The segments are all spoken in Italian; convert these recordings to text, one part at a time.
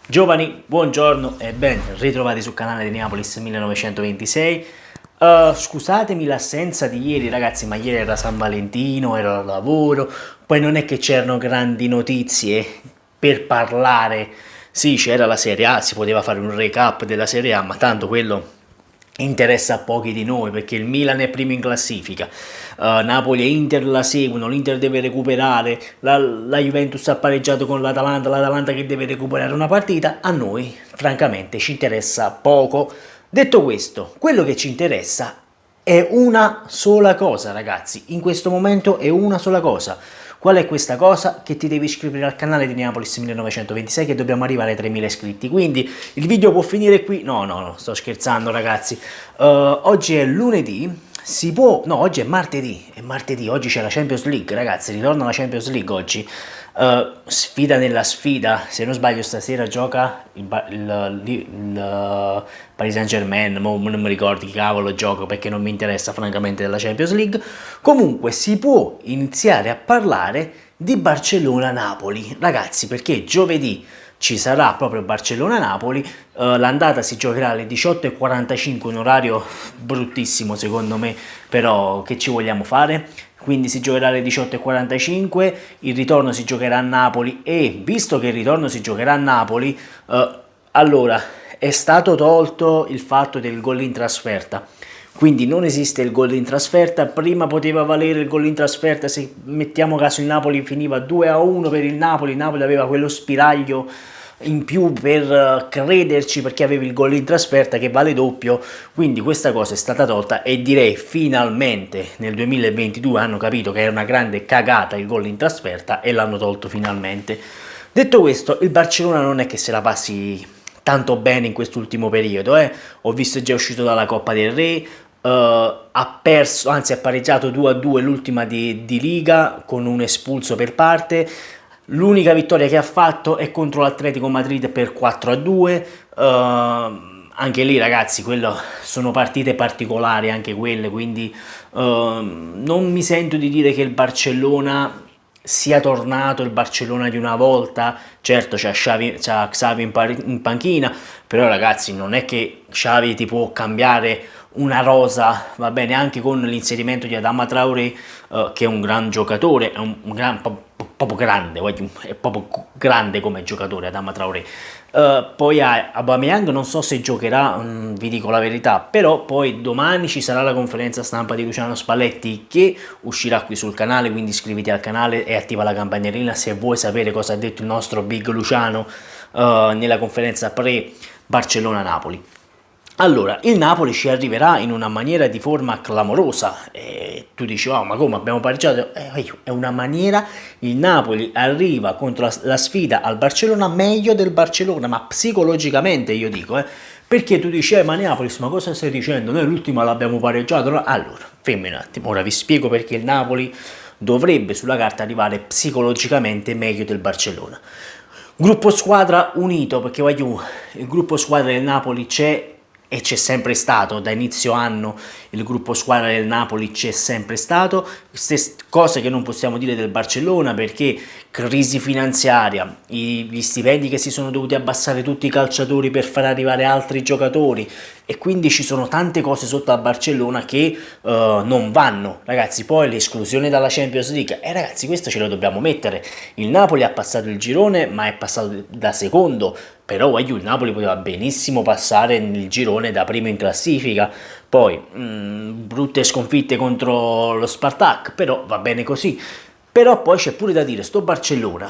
Giovani, buongiorno e ben ritrovati sul canale di Neapolis 1926. Scusatemi l'assenza di ieri ragazzi, ma ieri era San Valentino, ero al lavoro, poi non è che c'erano grandi notizie per parlare. Sì, c'era la Serie A, si poteva fare un recap della Serie A, ma tanto quello interessa a pochi di noi perché il Milan è primo in classifica, Napoli e Inter la seguono, l'Inter deve recuperare, la Juventus ha pareggiato con l'Atalanta che deve recuperare una partita. A noi francamente ci interessa poco. Detto questo, quello che ci interessa è una sola cosa ragazzi, in questo momento è una sola cosa. Qual è questa cosa? Che ti devi iscrivere al canale di Neapolis 1926 che dobbiamo arrivare ai 3000 iscritti, quindi il video può finire qui. No, sto scherzando ragazzi. Oggi è lunedì, oggi è martedì, oggi c'è la Champions League ragazzi, ritorna la Champions League oggi. Sfida nella sfida, se non sbaglio stasera gioca il Paris Saint-Germain, non mi ricordo chi cavolo gioco perché non mi interessa francamente della Champions League. Comunque si può iniziare a parlare di Barcellona-Napoli ragazzi, perché giovedì ci sarà proprio Barcellona-Napoli. L'andata si giocherà alle 18:45, un orario bruttissimo secondo me, però che ci vogliamo fare? Quindi si giocherà alle 18:45, il ritorno si giocherà a Napoli e visto che il ritorno si giocherà a Napoli, allora è stato tolto il fatto del gol in trasferta, quindi non esiste il gol in trasferta. Prima poteva valere il gol in trasferta se mettiamo caso il Napoli finiva 2-1 per il Napoli aveva quello spiraglio in più per crederci perché avevi il gol in trasferta che vale doppio, quindi questa cosa è stata tolta e direi finalmente nel 2022 hanno capito che è una grande cagata il gol in trasferta e l'hanno tolto finalmente. Detto questo, il Barcellona non è che se la passi tanto bene in quest'ultimo periodo, ho visto è già uscito dalla Coppa del Re, ha perso, anzi ha pareggiato 2-2 l'ultima di Liga con un espulso per parte. L'unica vittoria che ha fatto è contro l'Atletico Madrid per 4-2. Anche lì ragazzi, sono partite particolari anche quelle, quindi non mi sento di dire che il Barcellona sia tornato il Barcellona di una volta. Certo c'ha Xavi in panchina, però ragazzi non è che Xavi ti può cambiare una rosa, va bene, anche con l'inserimento di Adama Traoré, che è un gran giocatore, è proprio grande, è proprio grande come giocatore Adama Traoré. Poi a Aubameyang non so se giocherà, vi dico la verità, però poi domani ci sarà la conferenza stampa di Luciano Spalletti che uscirà qui sul canale, quindi iscriviti al canale e attiva la campanellina se vuoi sapere cosa ha detto il nostro Big Luciano nella conferenza pre Barcellona-Napoli. Allora, il Napoli ci arriverà in una maniera di forma clamorosa e tu dici, oh, ma come abbiamo pareggiato? È una maniera, il Napoli arriva contro la sfida al Barcellona meglio del Barcellona, ma psicologicamente io dico, perché tu dici, ma Neapolis, ma cosa stai dicendo? Noi l'ultima l'abbiamo pareggiato, no? Allora, fermi un attimo, ora vi spiego perché il Napoli dovrebbe sulla carta arrivare psicologicamente meglio del Barcellona. Gruppo squadra unito, perché voglio, il gruppo squadra del Napoli c'è e c'è sempre stato, da inizio anno il gruppo squadra del Napoli c'è sempre stato, queste cose che non possiamo dire del Barcellona perché crisi finanziaria, gli stipendi che si sono dovuti abbassare tutti i calciatori per far arrivare altri giocatori e quindi ci sono tante cose sotto a Barcellona che non vanno ragazzi. Poi l'esclusione dalla Champions League, ragazzi questo ce lo dobbiamo mettere, il Napoli ha passato il girone ma è passato da secondo, però il Napoli poteva benissimo passare nel girone da primo in classifica. Poi brutte sconfitte contro lo Spartak, però va bene così. Però poi c'è pure da dire, sto Barcellona,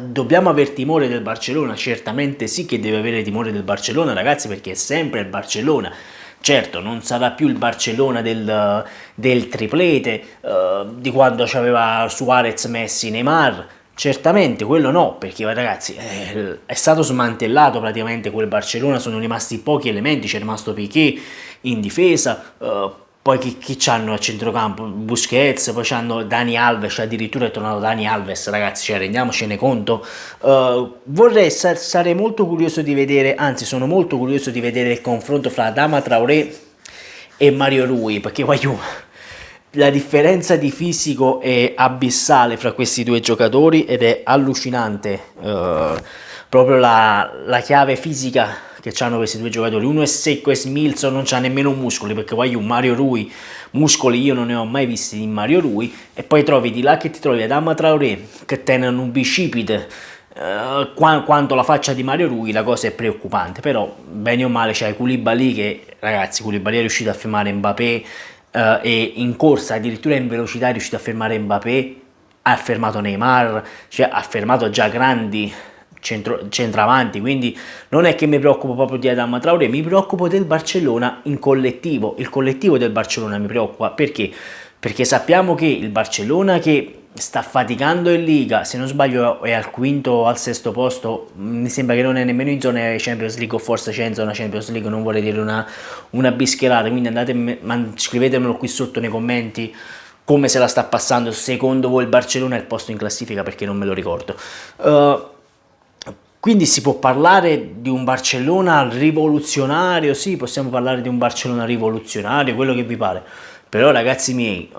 dobbiamo aver timore del Barcellona? Certamente sì che deve avere timore del Barcellona ragazzi, perché è sempre il Barcellona. Certo, non sarà più il Barcellona del triplete, di quando c'aveva Suarez, Messi, Neymar. Certamente quello no, perché ragazzi è stato smantellato praticamente quel Barcellona, sono rimasti pochi elementi, c'è rimasto Piqué in difesa, poi chi c'hanno a centrocampo? Busquets, poi c'hanno Dani Alves, addirittura è tornato Dani Alves ragazzi, cioè rendiamocene conto. Sarei molto curioso di vedere, anzi sono molto curioso di vedere il confronto fra Adama Traoré e Mario Rui, perché la differenza di fisico è abissale fra questi due giocatori ed è allucinante proprio la chiave fisica che hanno questi due giocatori. Uno è secco e smilzo, non c'ha nemmeno muscoli, perché poi un Mario Rui muscoli io non ne ho mai visti in Mario Rui, e poi trovi di là che ti trovi Adama Traoré che tengono un bicipite quanto la faccia di Mario Rui. La cosa è preoccupante, però bene o male c'è Koulibaly che, ragazzi, Koulibaly è riuscito a fermare Mbappé, e in corsa addirittura in velocità è riuscito a fermare Mbappé, ha fermato Neymar, cioè ha fermato già grandi centravanti, quindi non è che mi preoccupo proprio di Adama Traoré, mi preoccupo del Barcellona in collettivo. Il collettivo del Barcellona mi preoccupa perché sappiamo che il Barcellona, che sta faticando in Liga, se non sbaglio è al quinto o al sesto posto, mi sembra che non è nemmeno in zona Champions League, o forse c'è in zona Champions League, non vorrei dire una bischerata, quindi scrivetemelo qui sotto nei commenti come se la sta passando secondo voi il Barcellona e il posto in classifica, perché non me lo ricordo. Quindi si può parlare di un Barcellona rivoluzionario, sì, possiamo parlare di un Barcellona rivoluzionario, quello che vi pare, però ragazzi miei,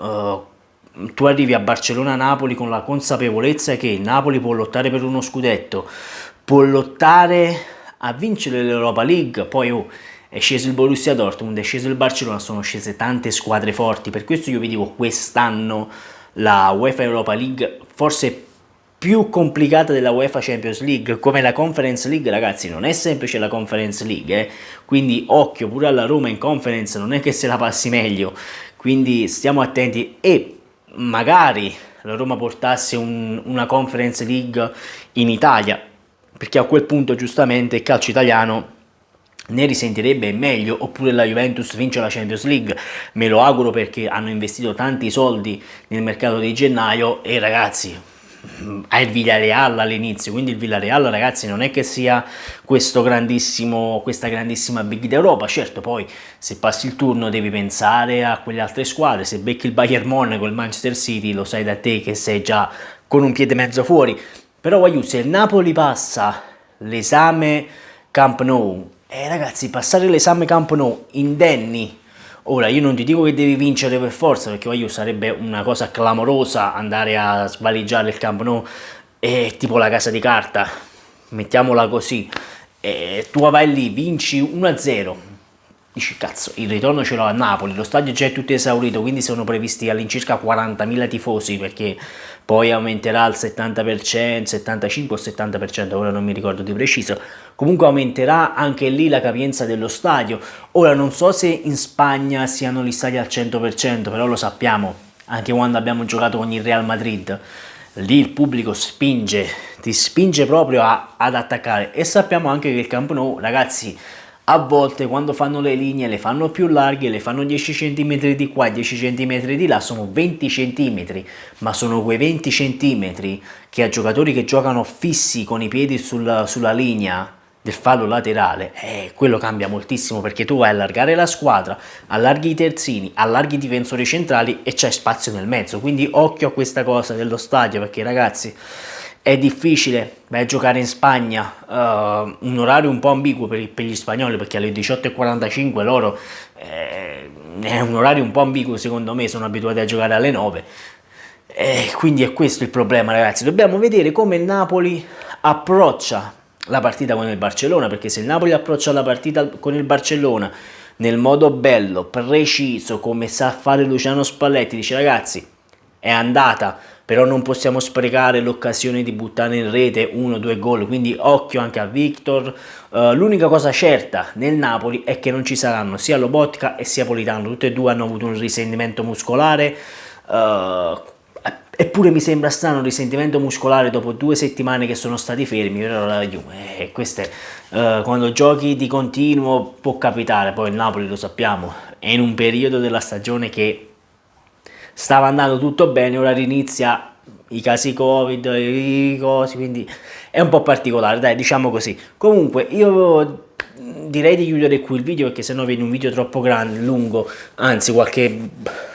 tu arrivi a Barcellona-Napoli con la consapevolezza che il Napoli può lottare per uno scudetto, può lottare a vincere l'Europa League, poi è sceso il Borussia Dortmund, è sceso il Barcellona, sono scese tante squadre forti, per questo io vi dico quest'anno la UEFA Europa League forse più complicata della UEFA Champions League, come la Conference League, ragazzi, non è semplice la Conference League, quindi occhio pure alla Roma in Conference, non è che se la passi meglio, quindi stiamo attenti. E magari la Roma portasse una Conference League in Italia, perché a quel punto giustamente il calcio italiano ne risentirebbe meglio, oppure la Juventus vince la Champions League, me lo auguro, perché hanno investito tanti soldi nel mercato di gennaio, e ragazzi ha il Villarreal all'inizio, quindi il Villarreal, ragazzi, non è che sia questa grandissima big d'Europa. Certo, poi se passi il turno devi pensare a quelle altre squadre, se becchi il Bayern Monaco, il Manchester City, lo sai da te che sei già con un piede mezzo fuori. Però voglio, se il Napoli passa l'esame Camp Nou, ragazzi, passare l'esame Camp Nou indenni. Ora, io non ti dico che devi vincere per forza, perché voglio, sarebbe una cosa clamorosa andare a svaligiare il Camp Nou, tipo la casa di carta, mettiamola così, tu vai lì, vinci 1-0, dici cazzo, il ritorno ce l'ho a Napoli, lo stadio già è tutto esaurito, quindi sono previsti all'incirca 40.000 tifosi, perché poi aumenterà al 70%, 75 o 70%, ora non mi ricordo di preciso. Comunque aumenterà anche lì la capienza dello stadio. Ora non so se in Spagna siano gli stadi al 100%, però lo sappiamo, anche quando abbiamo giocato con il Real Madrid, lì il pubblico spinge, ti spinge proprio ad attaccare, e sappiamo anche che il Camp Nou, ragazzi, a volte quando fanno le linee le fanno più larghe, le fanno 10 cm di qua, 10 cm di là, sono 20 cm, ma sono quei 20 cm che a giocatori che giocano fissi con i piedi sulla linea del fallo laterale, quello cambia moltissimo, perché tu vai a allargare la squadra, allarghi i terzini, allarghi i difensori centrali e c'è spazio nel mezzo, quindi occhio a questa cosa dello stadio, perché ragazzi è difficile. Vai a giocare in Spagna, un orario un po' ambiguo per gli spagnoli, perché alle 18:45 loro è un orario un po' ambiguo, secondo me sono abituati a giocare alle 9, quindi è questo il problema, ragazzi. Dobbiamo vedere come il Napoli approccia la partita con il Barcellona, perché se il Napoli approccia la partita con il Barcellona nel modo bello, preciso, come sa fare Luciano Spalletti, dice ragazzi è andata, però non possiamo sprecare l'occasione di buttare in rete 1-2 gol, quindi occhio anche a Victor. L'unica cosa certa nel Napoli è che non ci saranno sia Lobotka e sia Politano, tutti e due hanno avuto un risentimento muscolare, eppure mi sembra strano un risentimento muscolare dopo 2 settimane che sono stati fermi, però la Juve, quando giochi di continuo può capitare. Poi il Napoli, lo sappiamo, è in un periodo della stagione che stava andando tutto bene, ora rinizia i casi Covid, i cosi, quindi è un po' particolare, dai, diciamo così. Comunque io direi di chiudere qui il video, perché sennò viene un video troppo grande, lungo, anzi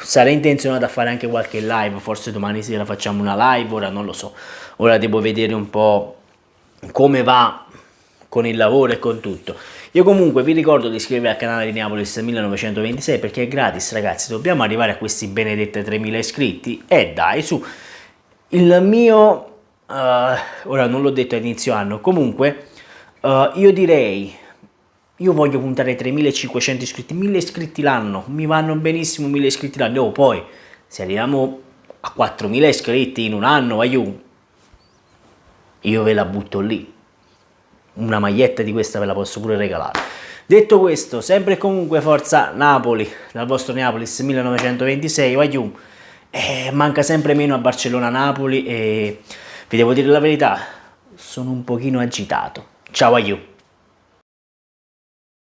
sarei intenzionato a fare anche qualche live, forse domani sera facciamo una live, ora non lo so, ora devo vedere un po' come va con il lavoro e con tutto. Io comunque vi ricordo di iscrivervi al canale di Neapolis 1926, perché è gratis, ragazzi, dobbiamo arrivare a questi benedetti 3.000 iscritti, e dai, su, il mio, ora non l'ho detto a inizio anno, comunque Io direi, io voglio puntare ai 3500 iscritti, 1000 iscritti l'anno, mi vanno benissimo 1000 iscritti l'anno. Oh, poi se arriviamo a 4000 iscritti in un anno, io ve la butto lì, una maglietta di questa ve la posso pure regalare. Detto questo, sempre e comunque forza Napoli, dal vostro Neapolis 1926, manca sempre meno a Barcellona-Napoli e vi devo dire la verità, sono un pochino agitato. Ciao, aiù!